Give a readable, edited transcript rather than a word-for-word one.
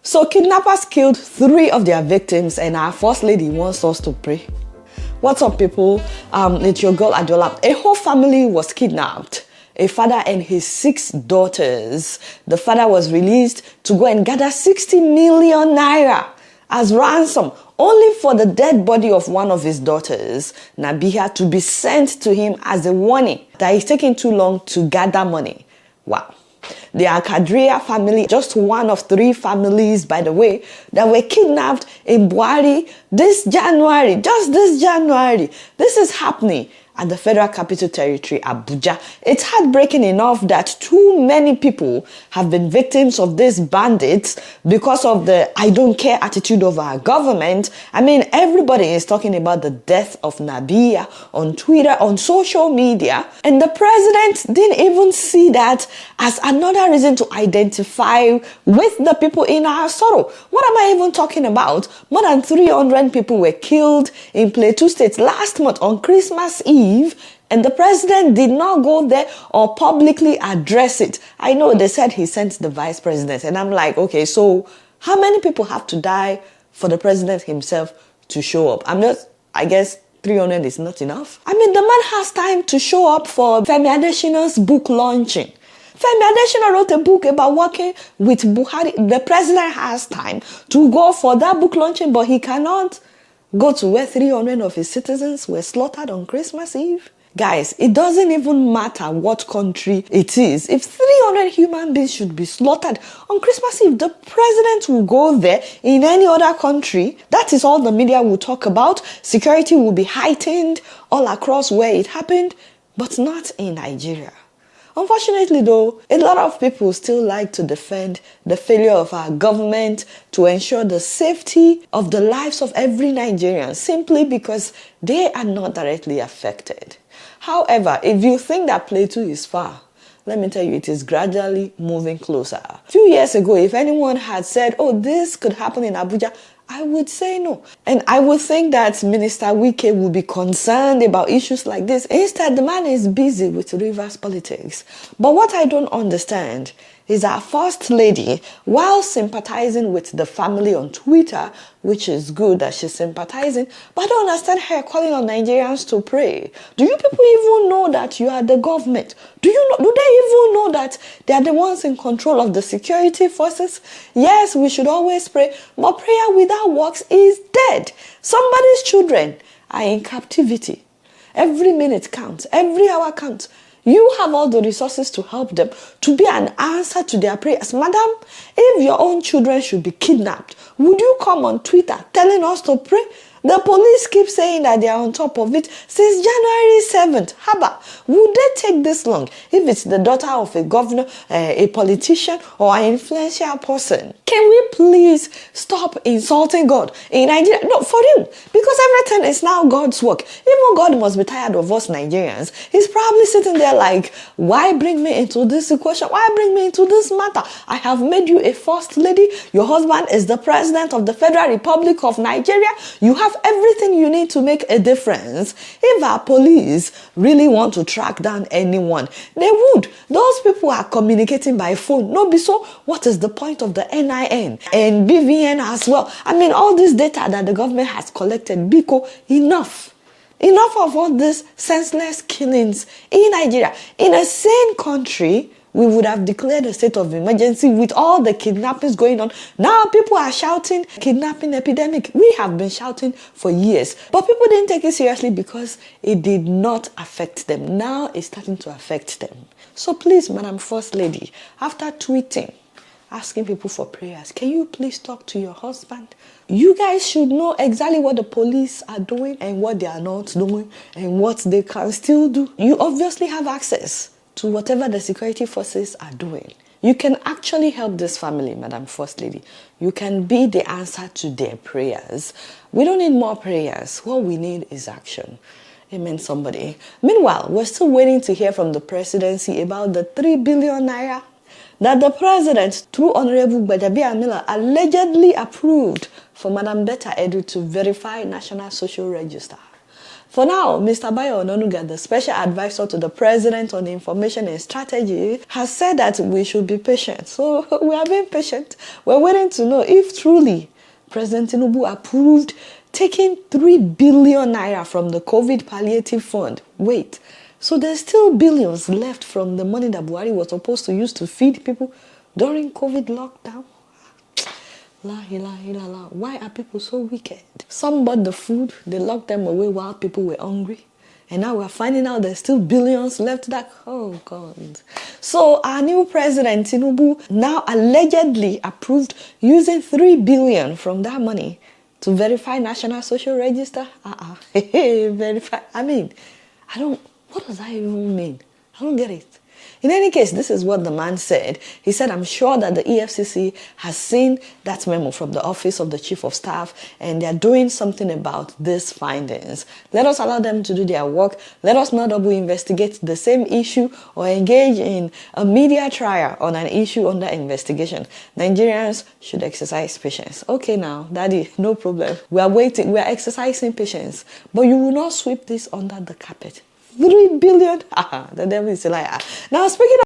So kidnappers killed 3 of their victims and our first lady wants us to pray. What's up, people? It's your girl Adeola. A whole family was kidnapped. A father and his 6 daughters. The father was released to go and gather 60 million naira as ransom, only for the dead body of one of his daughters, Nabiha, to be sent to him as a warning that it's taking too long to gather money. Wow. The Kadria family, just one of 3 families, by the way, that were kidnapped in Buhari this January, just this January. This is happening at the Federal Capital Territory, Abuja. It's heartbreaking enough that too many people have been victims of these bandits because of the I don't care attitude of our government. I mean, everybody is talking about the death of Nabia on Twitter, on social media, and the president didn't even see that as another reason to identify with the people in our sorrow. What am I even talking about? More than 300 people were killed in Plateau State last month on Christmas Eve. And the president did not go there or publicly address it. I know they said he sent the vice president. And I'm like, okay, so how many people have to die for the president himself to show up? I guess 300 is not enough. I mean, the man has time to show up for Femi Adesina's book launching. Femi Adesina wrote a book about working with Buhari. The president has time to go for that book launching, but he cannot go to where 300 of his citizens were slaughtered on Christmas Eve. Guys, it doesn't even matter what country it is. If 300 human beings should be slaughtered on Christmas Eve, the president will go there. In any other country, that is all the media will talk about. Security will be heightened all across where it happened, but not in Nigeria. Unfortunately, though, a lot of people still like to defend the failure of our government to ensure the safety of the lives of every Nigerian simply because they are not directly affected. However, if you think that Plateau is far, let me tell you, it is gradually moving closer. A few years ago, if anyone had said, oh, this could happen in Abuja, I would say no. And I would think that Minister Wike would be concerned about issues like this. Instead, the man is busy with Rivers politics. But what I don't understand is our first lady, while sympathizing with the family on Twitter, which is good that she's sympathizing, but I don't understand her calling on Nigerians to pray. Do you people even know that you are the government? Do they even know that they are the ones in control of the security forces? Yes, we should always pray, but prayer without works is dead. Somebody's children are in captivity. Every minute counts, every hour counts. You have all the resources to help them, to be an answer to their prayers. Madam, if your own children should be kidnapped, would you come on Twitter telling us to pray? The police keep saying that they are on top of it since January 7th. Haba, would they take this long if it's the daughter of a governor, a politician, or an influential person? Can we please stop insulting God in Nigeria? No, for real. Because everything is now God's work. Even God must be tired of us Nigerians. He's probably sitting there like, why bring me into this equation? Why bring me into this matter? I have made you a first lady. Your husband is the president of the Federal Republic of Nigeria. You have everything you need to make a difference. If our police really want to track down anyone, they would. Those people are communicating by phone. No, be so. What is the point of the NIN and BVN as well? I mean, all this data that the government has collected, Biko, enough. Enough of all these senseless killings in Nigeria. In a sane country, we would have declared a state of emergency with all the kidnappings going on. Now people are shouting, kidnapping epidemic. We have been shouting for years. But people didn't take it seriously because it did not affect them. Now it's starting to affect them. So please, Madam First Lady, after tweeting, asking people for prayers, can you please talk to your husband? You guys should know exactly what the police are doing and what they are not doing and what they can still do. You obviously have access to whatever the security forces are doing. You can actually help this family, Madam First Lady. You can be the answer to their prayers. We don't need more prayers. What we need is action. Amen, somebody. Meanwhile, we're still waiting to hear from the presidency about the 3 billion naira that the president, through Honorable Gbajabi Amila, allegedly approved for Madam Betta Edu to verify National Social Register. For now, Mr. Bayo Ononuga, the special advisor to the president on information and strategy, has said that we should be patient. So we are being patient. We're waiting to know if truly President Tinubu approved taking 3 billion naira from the COVID palliative fund. Wait, so there's still billions left from the money that Buhari was supposed to use to feed people during COVID lockdown? La ilaha illallah. Why are people so wicked? Some bought the food, they locked them away while people were hungry. And now we're finding out there's still billions left that, oh God. So our new president, Tinubu, now allegedly approved using 3 billion from that money to verify National Social Register. Verify. I mean, what does that even mean? I don't get it. In any case, this is what the man said. He said, I'm sure that the EFCC has seen that memo from the Office of the Chief of Staff and they're doing something about these findings. Let us allow them to do their work. Let us not double investigate the same issue or engage in a media trial on an issue under investigation. Nigerians should exercise patience. Okay now, Daddy, no problem. We are waiting. We are exercising patience. But you will not sweep this under the carpet. 3 billion? The devil is a liar. Now, speaking of